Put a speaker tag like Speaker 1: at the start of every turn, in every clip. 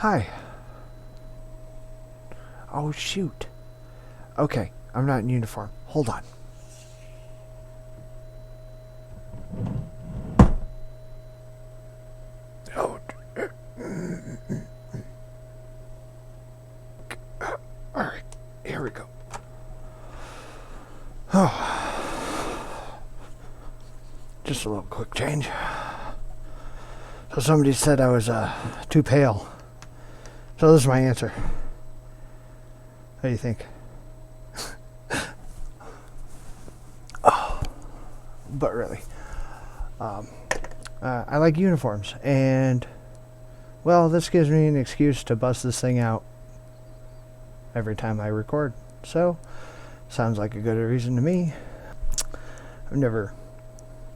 Speaker 1: Hi. Oh, shoot. Okay, I'm not in uniform. Hold on. Oh. Alright, here we go. Oh. Just a little quick change. So somebody said I was too pale. So this is my answer. How do you think? Oh, but really, I like uniforms, and well, this gives me an excuse to bust this thing out every time I record. So, sounds like a good reason to me. I've never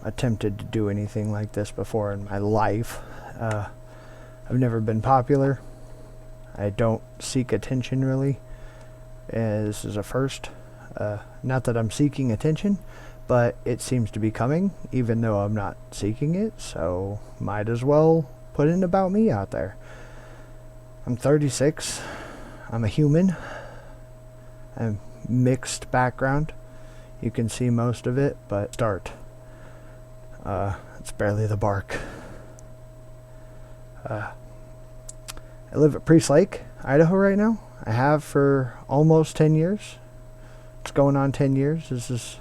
Speaker 1: attempted to do anything like this before in my life. I've never been popular. I don't seek attention really. This is a first. Not that I'm seeking attention, but it seems to be coming, even though I'm not seeking it, so might as well put an about me out there. I'm 36. I'm a human. I'm mixed background. You can see most of it, but start. It's barely the bark. I live at Priest Lake, Idaho right now. I have for almost 10 years. It's going on 10 years. This is,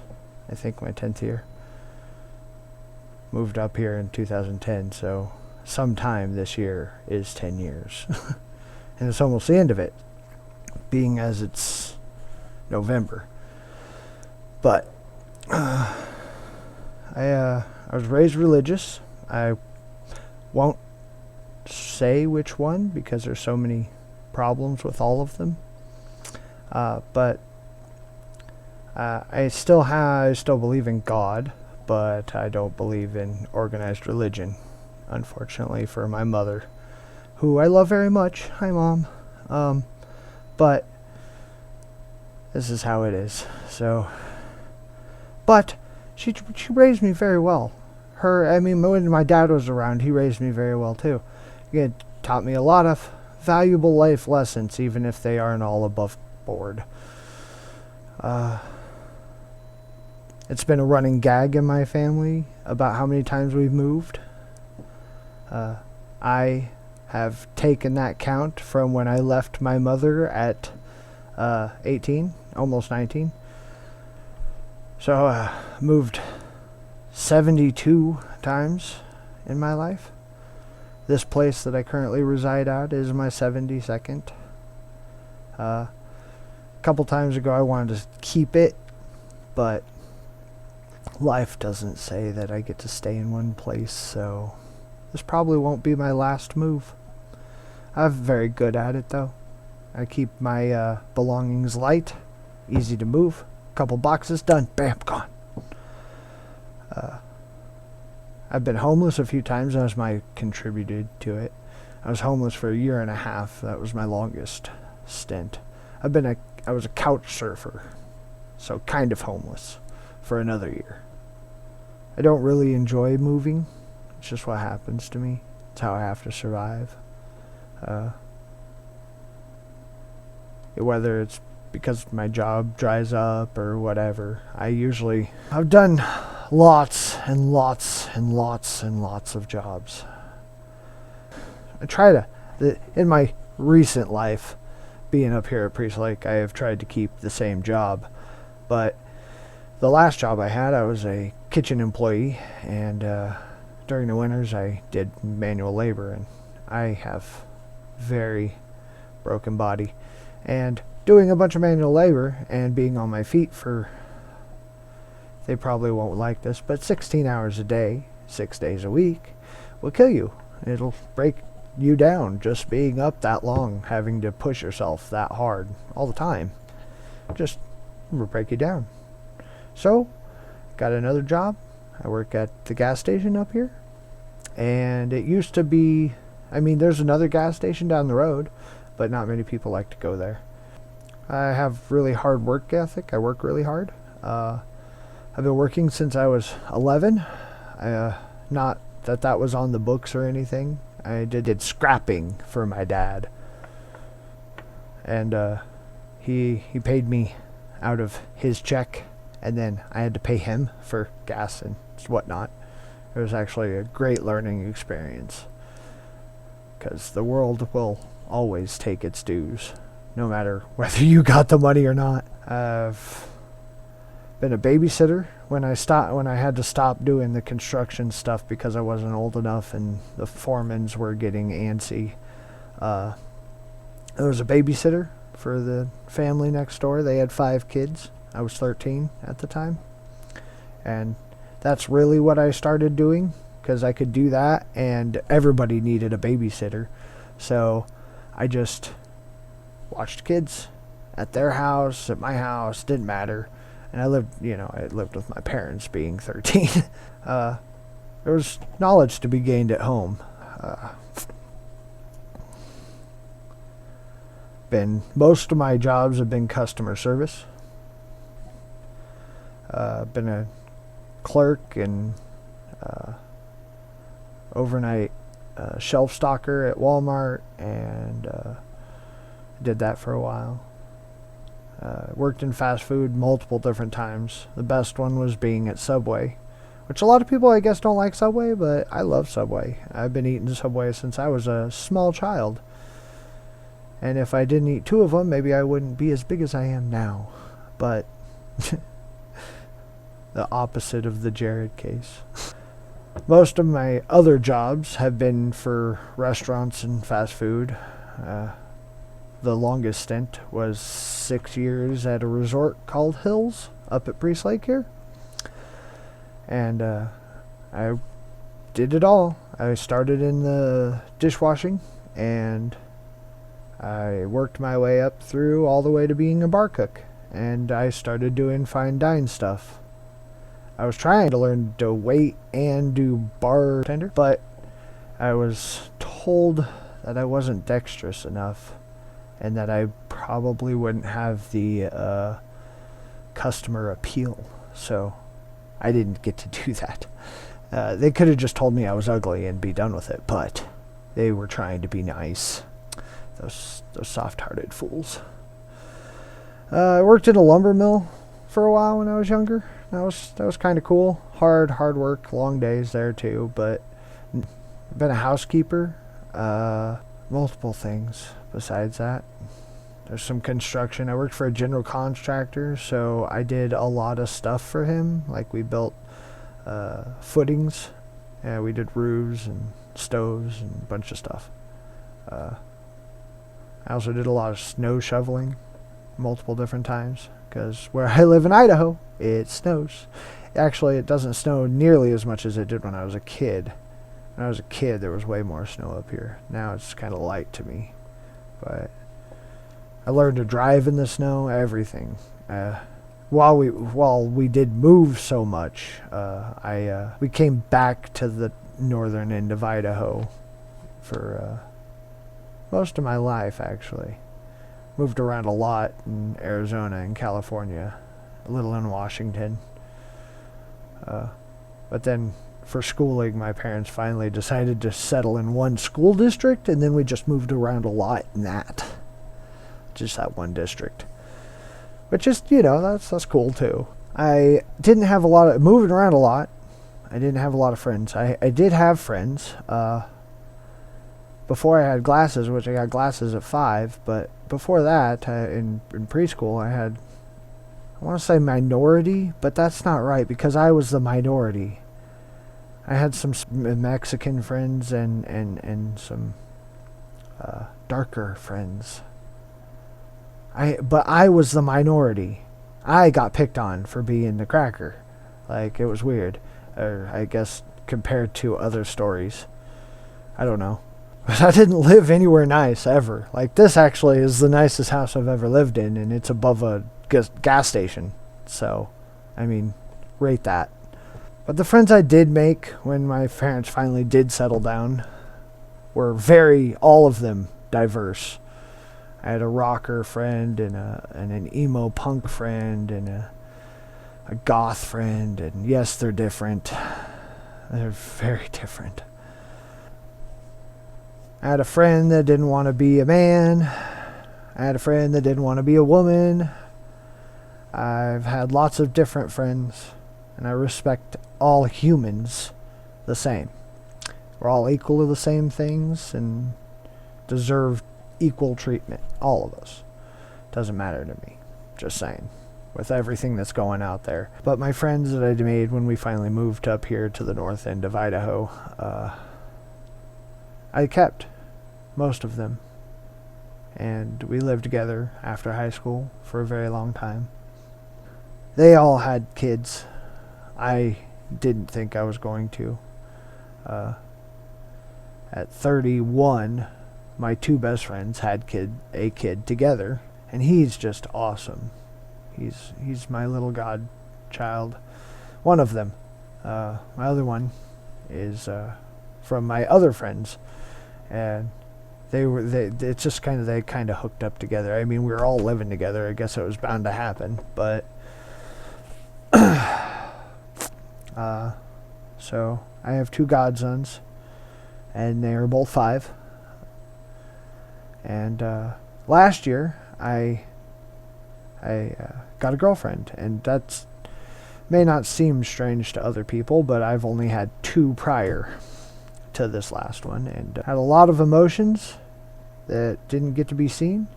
Speaker 1: I think, my 10th year. Moved up here in 2010, so sometime this year is 10 years. And it's almost the end of it, being as it's November. But I was raised religious. I won't say which one because there's so many problems with all of them. But I still believe in God, but I don't believe in organized religion, unfortunately for my mother, who I love very much. Hi, Mom. But this is how it is. So, but she raised me very well. When my dad was around, he raised me very well too. He taught me a lot of valuable life lessons, even if they aren't all above board. It's been a running gag in my family about how many times we've moved. I have taken that count from when I left my mother at 18, almost 19. So moved 72 times in my life. This place that I currently reside at is my 72nd. A couple times ago I wanted to keep it, but life doesn't say that I get to stay in one place, so this probably won't be my last move. I'm very good at it though. I keep my belongings light, easy to move. Couple boxes done, bam, gone. I've been homeless a few times. As my contributed to it. I was homeless for 1.5 years. That was my longest stint. I was a couch surfer, so kind of homeless for another year. I don't really enjoy moving. It's just what happens to me. It's how I have to survive. Whether it's because my job dries up or whatever, I've done lots and lots and lots and lots of jobs. I try to, in my recent life, being up here at Priest Lake, I have tried to keep the same job. But the last job I had, I was a kitchen employee, and during the winters I did manual labor, and I have very broken body. And doing a bunch of manual labor and being on my feet for, they probably won't like this, but 16 hours a day, 6 days a week, will kill you. It'll break you down just being up that long, having to push yourself that hard all the time. Just will break you down. So, got another job. I work at the gas station up here. And it used to be, there's another gas station down the road, but not many people like to go there. I have really hard work ethic. I work really hard. I've been working since I was 11. Not that was on the books or anything. I did scrapping for my dad and he paid me out of his check, and then I had to pay him for gas and whatnot. It was actually a great learning experience, because the world will always take its dues, no matter whether you got the money or not. I've been a babysitter when I had to stop doing the construction stuff because I wasn't old enough and the foremans were getting antsy. There was a babysitter for the family next door. They had 5 kids. I was 13 at the time. And that's really what I started doing, because I could do that and everybody needed a babysitter. So I just watched kids at their house, at my house, didn't matter. And I lived with my parents being 13. There was knowledge to be gained at home. Most of my jobs have been customer service. Been a clerk and overnight shelf stocker at Walmart, and did that for a while. Worked in fast food multiple different times. The best one was being at Subway, which a lot of people, I guess, don't like Subway, but I love Subway. I've been eating Subway since I was a small child. And if I didn't eat 2 of them, maybe I wouldn't be as big as I am now. But the opposite of the Jared case. Most of my other jobs have been for restaurants and fast food. The longest stint was 6 years at a resort called Hills up at Priest Lake here. And I did it all. I started in the dishwashing, and I worked my way up through all the way to being a bar cook. And I started doing fine dine stuff. I was trying to learn to wait and do bartender, but I was told that I wasn't dexterous enough, and that I probably wouldn't have the customer appeal. So I didn't get to do that. They could have just told me I was ugly and be done with it, but they were trying to be nice. Those soft-hearted fools. I worked in a lumber mill for a while when I was younger. That was kind of cool. Hard work, long days there too, but been a housekeeper. Multiple things besides that. There's some construction. I worked for a general contractor, so I did a lot of stuff for him. Like we built footings. Yeah, we did roofs and stoves and a bunch of stuff. I also did a lot of snow shoveling multiple different times, because where I live in Idaho, it snows. Actually, it doesn't snow nearly as much as it did when I was a kid. When I was a kid, there was way more snow up here. Now it's kind of light to me. But I learned to drive in the snow, everything. While we did move so much, we came back to the northern end of Idaho for most of my life, actually. Moved around a lot in Arizona and California, a little in Washington. But then for schooling, my parents finally decided to settle in one school district, and then we just moved around a lot in that. Just that one district. But just, that's cool too. I didn't have moving around a lot. I didn't have a lot of friends. I did have friends. Before I had glasses, which I got glasses at 5, but before that, in preschool, I want to say minority, but that's not right, because I was the minority. I had some Mexican friends and some darker friends. But I was the minority. I got picked on for being the cracker. Like, it was weird. Or I guess compared to other stories. I don't know. But I didn't live anywhere nice ever. Like, this actually is the nicest house I've ever lived in, and it's above a gas station. So, I mean, rate that. But the friends I did make when my parents finally did settle down were all of them, diverse. I had a rocker friend and an emo punk friend and a goth friend, and yes, they're different. They're very different. I had a friend that didn't want to be a man. I had a friend that didn't want to be a woman. I've had lots of different friends, and I respect all humans the same. We're all equal to the same things and deserve equal treatment. All of us. Doesn't matter to me. Just saying. With everything that's going out there. But my friends that I made when we finally moved up here to the north end of Idaho, I kept most of them. And we lived together after high school for a very long time. They all had kids. I didn't think I was going to. At 31, my two best friends had a kid together, and he's just awesome. He's my little godchild. One of them. My other one is from my other friends, and it's just they kind of hooked up together. I mean, we were all living together. I guess it was bound to happen, but so I have two godsons, and they are both 5. And last year I got a girlfriend, and that may not seem strange to other people, but I've only had 2 prior to this last one, and had a lot of emotions that didn't get to be seen.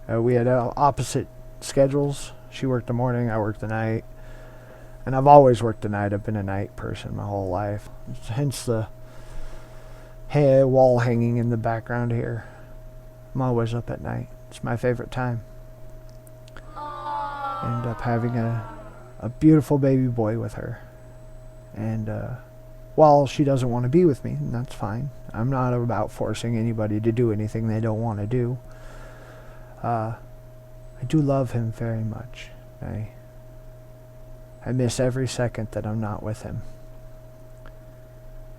Speaker 1: We had opposite schedules. She worked the morning, I worked the night, and I've always worked the night. I've been a night person my whole life, hence the wall hanging in the background here. I'm always up at night. It's my favorite time. End up having a beautiful baby boy with her. And while she doesn't want to be with me, and that's fine. I'm not about forcing anybody to do anything they don't want to do. I do love him very much. I miss every second that I'm not with him.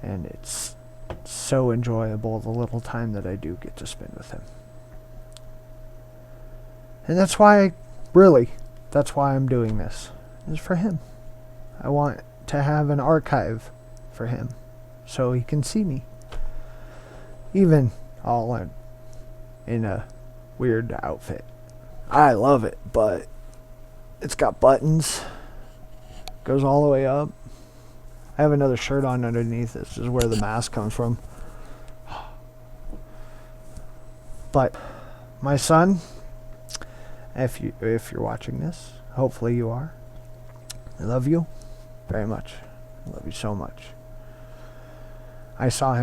Speaker 1: And it's so enjoyable the little time that I do get to spend with him. And that's why I'm doing this. Is for him. I want to have an archive for him so he can see me. Even all in a weird outfit. I love it, but it's got buttons. Goes all the way up. I have another shirt on underneath. This is where the mask comes from. But my son, if you're watching this, hopefully you are. I love you very much. I love you so much. I saw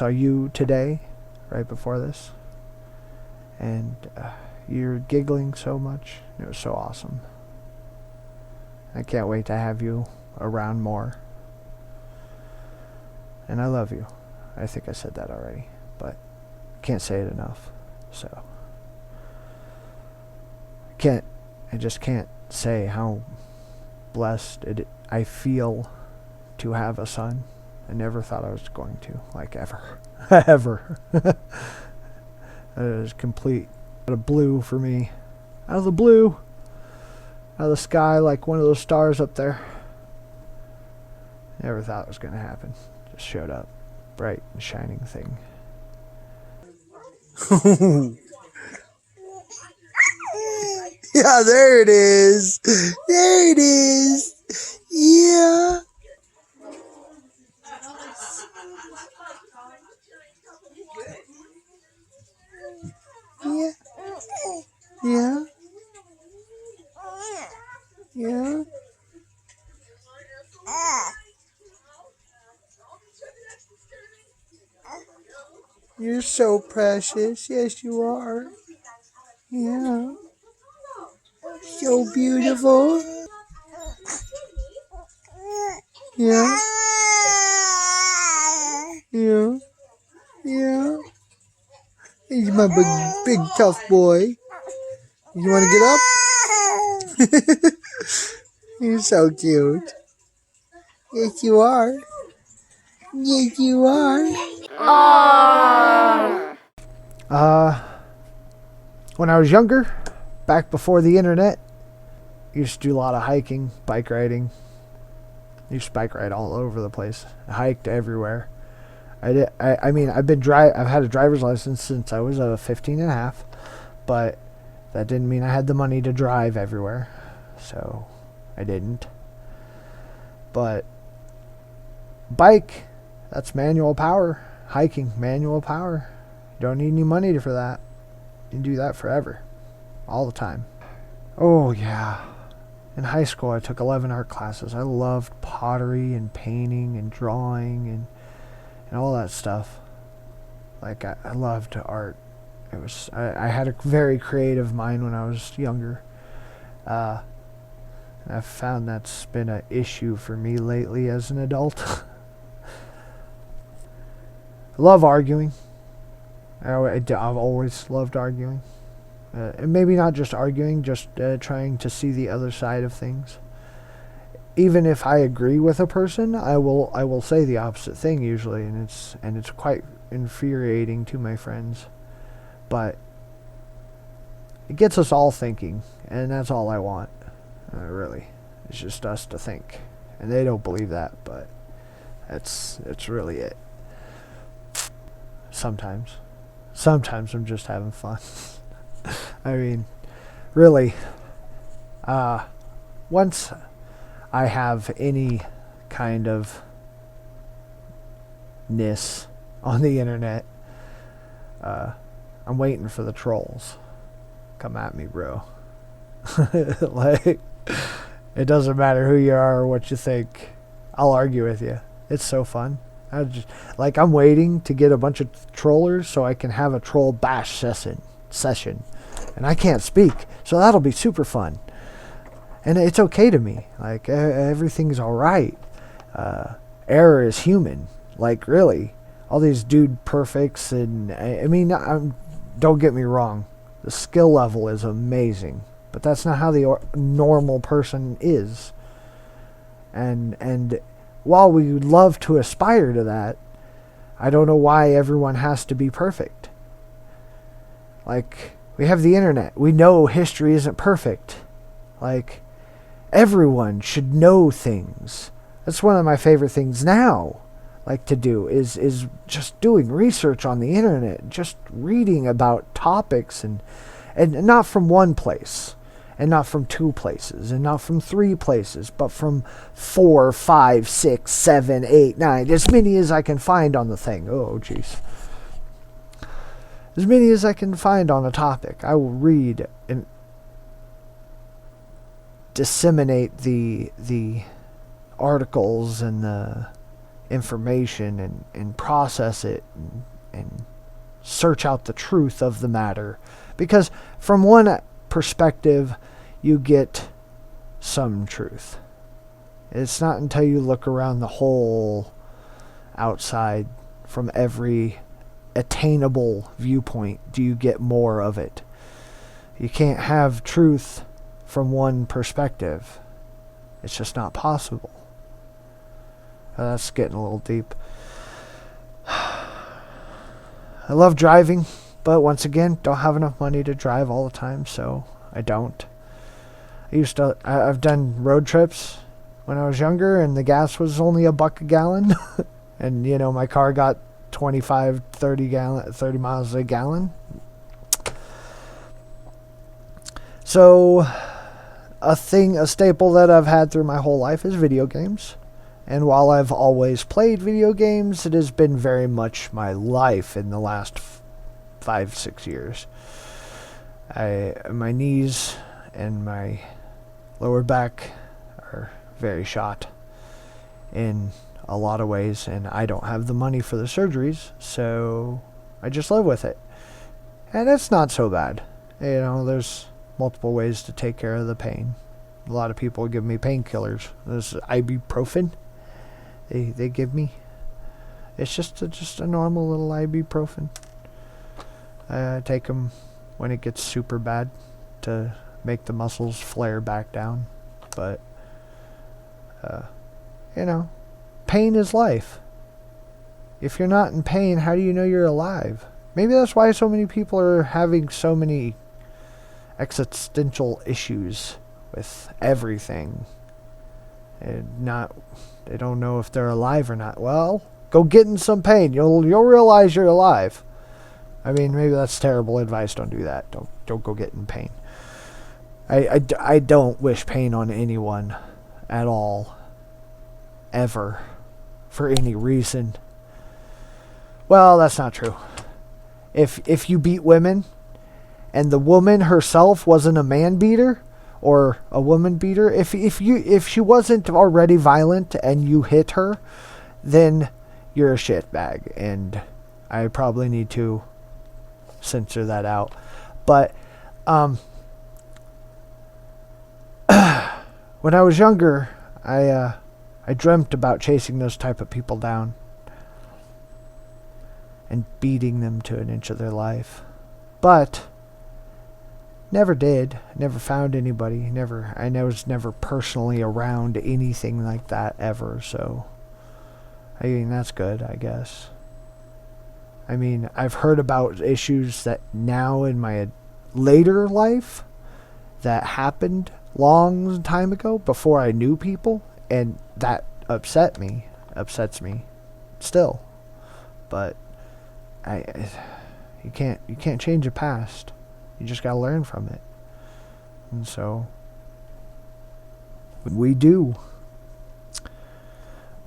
Speaker 1: you today, right before this, and you're giggling so much. It was so awesome. I can't wait to have you around more. And I love you. I think I said that already, but can't say it enough. So I just can't say how blessed I feel to have a son. I never thought I was going to, like ever. Ever. It was complete out of blue for me. Out of the blue. Out of the sky, like one of those stars up there. Never thought it was going to happen. Just showed up. Bright and shining thing. Yeah, there it is. There it is. Yeah. Yeah. Yeah. Yeah. You're so precious. Yes, you are. Yeah. So beautiful. Yeah. Yeah. Yeah. He's my big tough boy. You want to get up? You're so cute. Yes, you are. Yes, you are. When I was younger, back before the internet, I used to do a lot of hiking, bike riding. I used to bike ride all over the place. I hiked everywhere. I've had a driver's license since I was 15 and a half. But that didn't mean I had the money to drive everywhere. So I didn't. But bike, that's manual power. Hiking, manual power. You don't need any money for that. You can do that forever. All the time. Oh, yeah. In high school, I took 11 art classes. I loved pottery and painting and drawing and all that stuff. Like, I loved art. I had a very creative mind when I was younger. And I've found that's been an issue for me lately as an adult. I love arguing. I've always loved arguing. And maybe not just arguing, just trying to see the other side of things. Even if I agree with a person, I will say the opposite thing usually, and it's quite infuriating to my friends. But it gets us all thinking, and that's all I want. Really, it's just us to think, and they don't believe that, but it's really it. Sometimes I'm just having fun. I mean, really, once I have any kind of ness on the internet, I'm waiting for the trolls. Come at me, bro. Like, it doesn't matter who you are or what you think. I'll argue with you. It's so fun. I'm waiting to get a bunch of trollers so I can have a troll bash session. And I can't speak, so that'll be super fun. And it's okay to me. Like, everything's alright. Error is human. Like, really. All these dude perfects, and I mean, don't get me wrong. The skill level is amazing. But that's not how the normal person is. And while we would love to aspire to that, I don't know why everyone has to be perfect. Like, we have the internet. We know history isn't perfect. Like, everyone should know things. That's one of my favorite things now, like, to do, is just doing research on the internet, just reading about topics, and not from one place, and not from two places, and not from three places, but from 4, 5, 6, 7, 8, 9, as many as I can find on the thing. Oh, jeez. As many as I can find on a topic. I will read and disseminate the articles and the information and process it and search out the truth of the matter. Because from one perspective, you get some truth. It's not until you look around the whole outside from every attainable viewpoint do you get more of it. You can't have truth from one perspective. It's just not possible. That's getting a little deep. I love driving, but once again, don't have enough money to drive all the time, so I don't. I've done road trips when I was younger, and the gas was only $1 a gallon. And, my car got 25, 30 miles a gallon. So, a staple that I've had through my whole life is video games. And while I've always played video games, it has been very much my life in the last 5, 6 years. My knees and my lower back are very shot in a lot of ways, and I don't have the money for the surgeries, so I just live with it. And it's not so bad. There's multiple ways to take care of the pain. A lot of people give me painkillers. There's ibuprofen they give me. It's just a normal little ibuprofen. I take them when it gets super bad to make the muscles flare back down. But, pain is life. If you're not in pain, how do you know you're alive? Maybe that's why so many people are having so many existential issues with everything. They don't know if they're alive or not. Well, go get in some pain. You'll realize you're alive. I mean, maybe that's terrible advice. Don't do that. Don't go get in pain. I don't wish pain on anyone at all, ever, for any reason. Well, that's not true. If you beat women, and the woman herself wasn't a man beater or a woman beater, if she wasn't already violent and you hit her, then you're a shitbag, and I probably need to censor that out. But when I was younger, I dreamt about chasing those type of people down and beating them to an inch of their life. But never did. Never found anybody. I was never personally around anything like that ever. So, I mean, that's good, I guess. I mean, I've heard about issues that now in my later life that happened long time ago before I knew people, and that upsets me still. But you can't change the past. You just gotta learn from it. And so we do.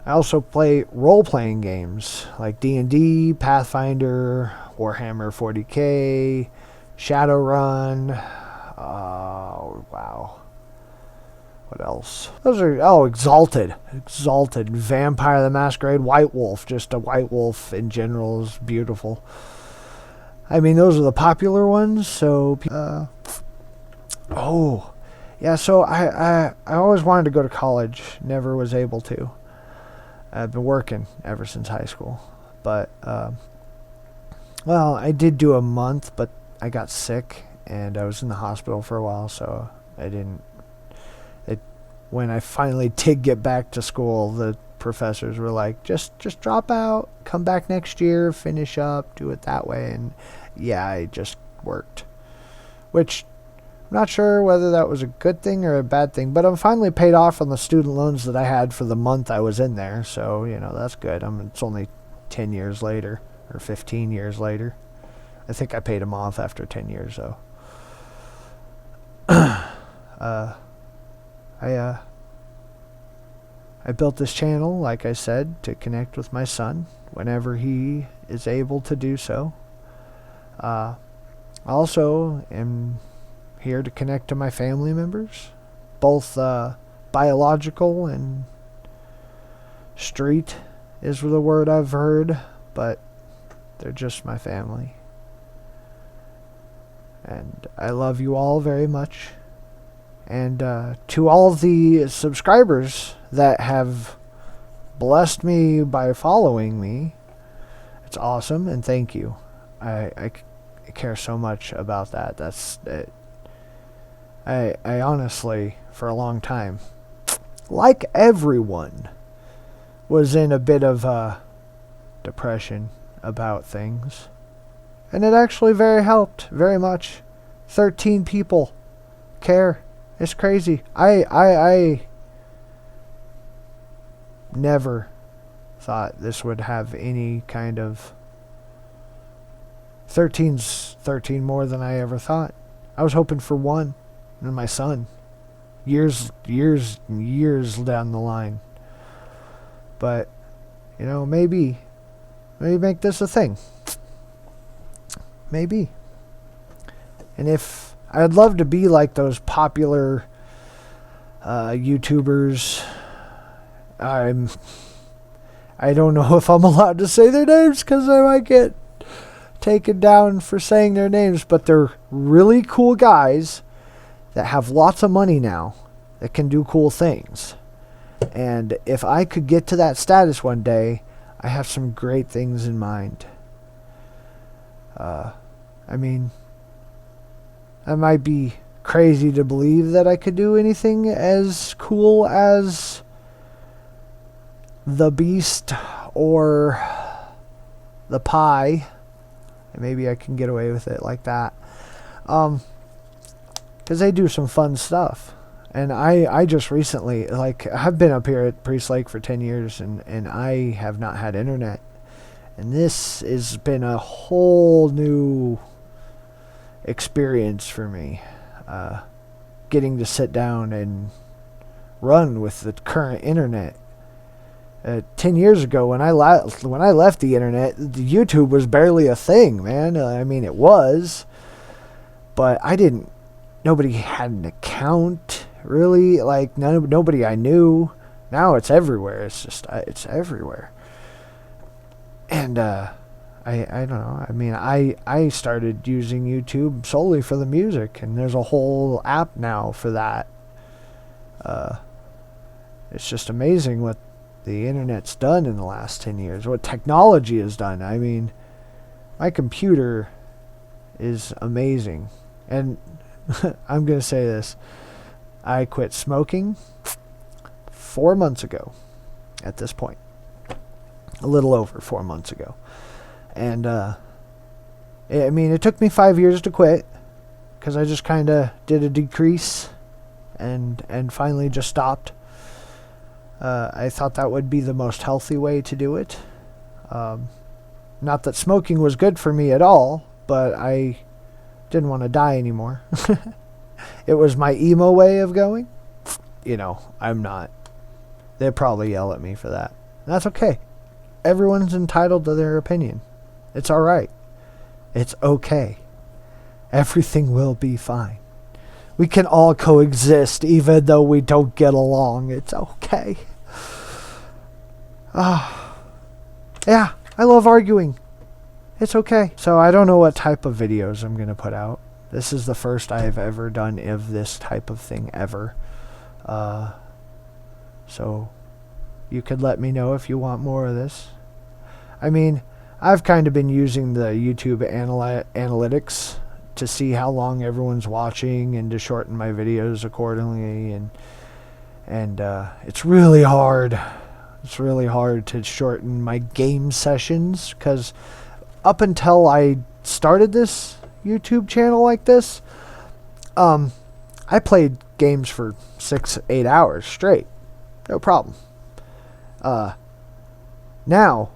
Speaker 1: I also play role-playing games like D&D, Pathfinder, Warhammer 40k, Shadowrun. Oh, wow. What else? Those are, Exalted, Vampire the Masquerade, White Wolf. Just a White Wolf in general is beautiful. I mean, those are the popular ones. So, so I always wanted to go to college. Never was able to. I've been working ever since high school. But, I did do a month, but I got sick, and I was in the hospital for a while, so I didn't. When I finally did get back to school, the professors were like, just drop out, come back next year, finish up, do it that way. And yeah, I just worked. Which, I'm not sure whether that was a good thing or a bad thing, but I'm finally paid off on the student loans that I had for the month I was in there. So, that's good. It's only 10 years later, or 15 years later. I think I paid them off after 10 years, though. I built this channel, like I said, to connect with my son whenever he is able to do so. Also am here to connect to my family members, both biological and street is the word I've heard, but they're just my family. And I love you all very much. And to all the subscribers that have blessed me by following me, it's awesome, and thank you. I care so much about that. That's it. I honestly, for a long time, like everyone, was in a bit of depression about things. And it actually helped very much. 13 people care. It's crazy. I never thought this would have any kind of... 13's 13 more than I ever thought. I was hoping for one. And my son. Years down the line. But, maybe make this a thing. Maybe. And if... I'd love to be like those popular YouTubers. I don't know if I'm allowed to say their names because I might get taken down for saying their names, but they're really cool guys that have lots of money now that can do cool things. And if I could get to that status one day, I have some great things in mind. I might be crazy to believe that I could do anything as cool as the Beast or the Pie. And maybe I can get away with it like that. Because they do some fun stuff. And I just recently, I've been up here at Priest Lake for 10 years, and I have not had internet. And this has been a whole new experience for me. Getting to sit down and run with the current internet. 10 years ago, when I left the internet, the YouTube was barely a thing, man. I mean, it was, but nobody had an account, really. Like, nobody I knew. Now it's everywhere. It's everywhere. And, I don't know. I mean, I started using YouTube solely for the music, and there's a whole app now for that. It's just amazing what the internet's done in the last 10 years, what technology has done. I mean, my computer is amazing. And I'm going to say this. I quit smoking 4 months ago at this point. A little over 4 months ago. And, I mean, it took me 5 years to quit because I just kind of did a decrease and finally just stopped. I thought that would be the most healthy way to do it. Not that smoking was good for me at all, but I didn't want to die anymore. It was my emo way of going. You know, I'm not. They'd probably yell at me for that. And that's okay. Everyone's entitled to their opinion. It's all right. It's okay. Everything will be fine. We can all coexist even though we don't get along. It's okay. Yeah, I love arguing. It's okay. So I don't know what type of videos I'm going to put out. This is the first I've ever done of this type of thing ever. So you could let me know if you want more of this. I mean, I've kind of been using the YouTube analytics to see how long everyone's watching and to shorten my videos accordingly, and it's really hard. It's really hard to shorten my game sessions because up until I started this YouTube channel like this, I played games for 6-8 hours straight, no problem. Now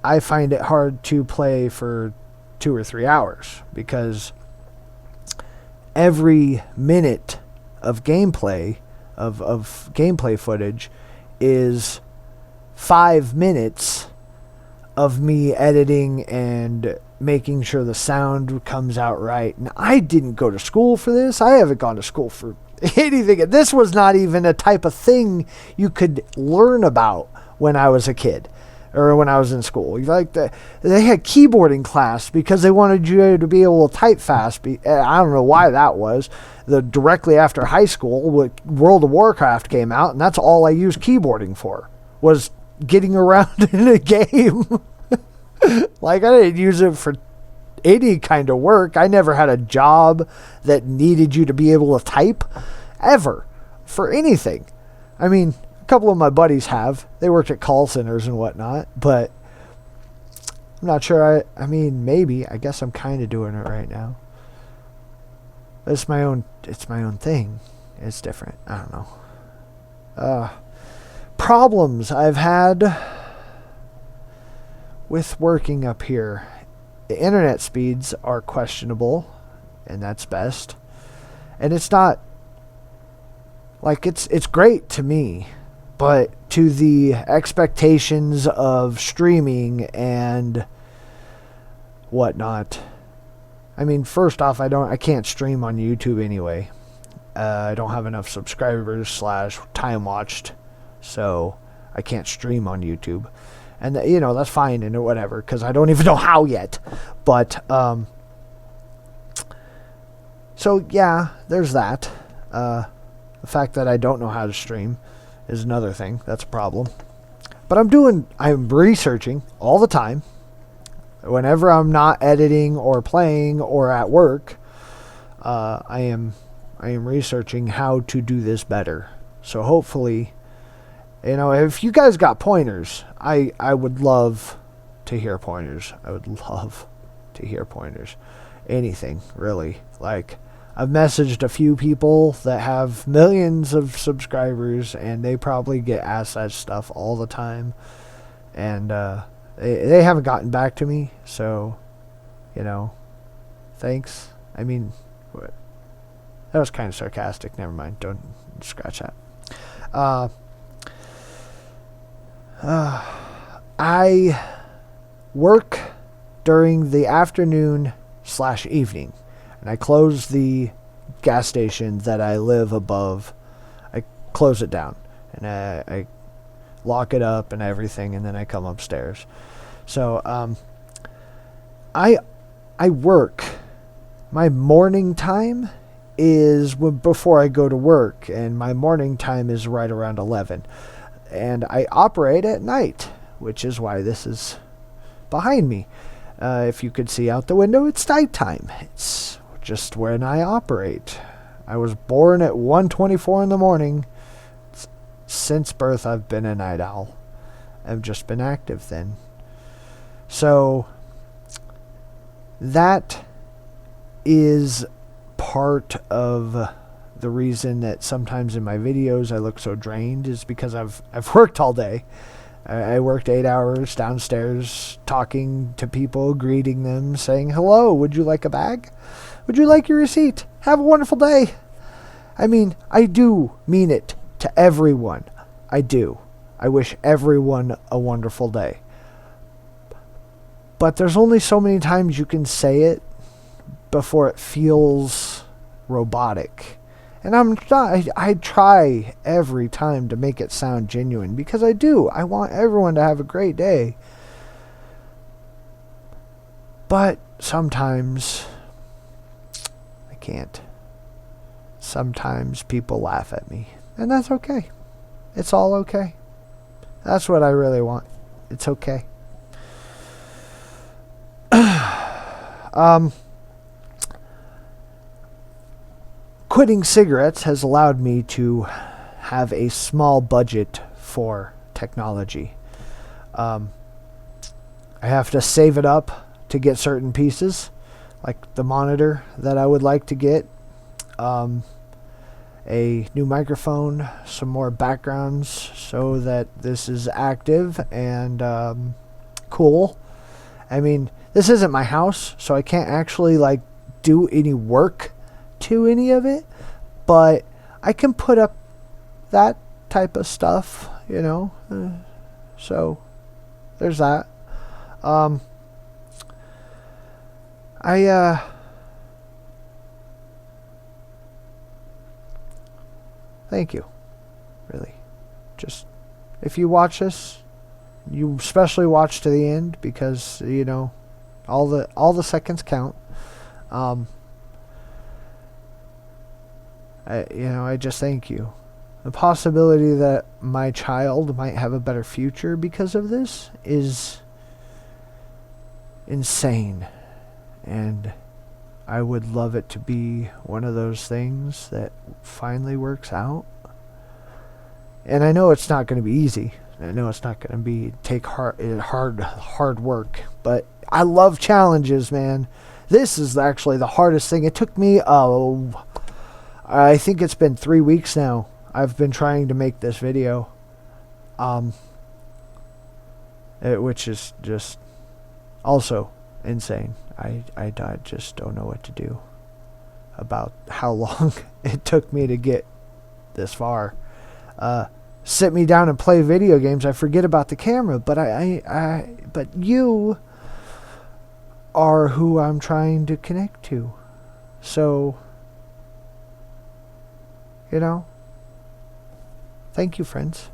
Speaker 1: I find it hard to play for 2 or 3 hours because every minute of gameplay of gameplay footage is 5 minutes of me editing and making sure the sound comes out right. And I didn't go to school for this. I haven't gone to school for anything. This was not even a type of thing you could learn about when I was a kid or when I was in school. They had keyboarding class because they wanted you to be able to type fast. I don't know why that was. Directly after high school, World of Warcraft came out, and that's all I used keyboarding for, was getting around in a game. Like, I didn't use it for any kind of work. I never had a job that needed you to be able to type, ever, for anything. I mean, a couple of my buddies have. They worked at call centers and whatnot, but I'm not sure. I mean, maybe. I guess I'm kind of doing it right now. It's my own thing. It's different. I don't know. Problems I've had with working up here. The internet speeds are questionable, and that's best. And it's not like it's great to me, but to the expectations of streaming and whatnot. I mean, first off, I can't stream on YouTube anyway. I don't have enough subscribers / time watched, so I can't stream on YouTube. And, that's fine and whatever, because I don't even know how yet. But, so, yeah, there's that. The fact that I don't know how to stream is another thing. That's a problem. But I'm researching all the time. Whenever I'm not editing or playing or at work, I am researching how to do this better. So hopefully, if you guys got pointers, I would love to hear pointers. I would love to hear pointers. Anything, really. Like, I've messaged a few people that have millions of subscribers, and they probably get asked that stuff all the time. And They haven't gotten back to me, so, you know, thanks. I mean, that was kind of sarcastic. Never mind. Don't scratch that. I work during the afternoon/evening, and I close the gas station that I live above. I close it down, and I lock it up and everything, and then I come upstairs. So I work. My morning time is before I go to work, and my morning time is right around 11. And I operate at night, which is why this is behind me. If you could see out the window, it's nighttime. It's just when I operate. I was born at 1:24 in the morning. Since birth, I've been a night owl. I've just been active then. So that is part of the reason that sometimes in my videos I look so drained, is because I've worked all day. I worked 8 hours downstairs talking to people, greeting them, saying, hello, would you like a bag? Would you like your receipt? Have a wonderful day. I mean, I do mean it to everyone. I do. I wish everyone a wonderful day. But there's only so many times you can say it before it feels robotic. And I try every time to make it sound genuine, because I do. I want everyone to have a great day. But sometimes I can't. Sometimes people laugh at me, and that's okay. It's all okay. That's what I really want. It's okay. Quitting cigarettes has allowed me to have a small budget for technology. I have to save it up to get certain pieces, like the monitor that I would like to get, a new microphone, some more backgrounds so that this is active and cool. I mean, this isn't my house, so I can't actually like do any work to any of it, but I can put up that type of stuff, you know. So there's that. Thank you, really. Just, if you watch this, you especially watch to the end, because, you know, all the seconds count. I just thank you. The possibility that my child might have a better future because of this is insane. And I would love it to be one of those things that finally works out. And I know it's not going to be easy. I know it's not going to be take hard work. But I love challenges, man. This is actually the hardest thing. It took me, I think it's been 3 weeks now. I've been trying to make this video. Which is just also insane. I just don't know what to do about how long it took me to get this far. Sit me down and play video games, I forget about the camera, but but you are who I'm trying to connect to. So, you know, thank you, friends.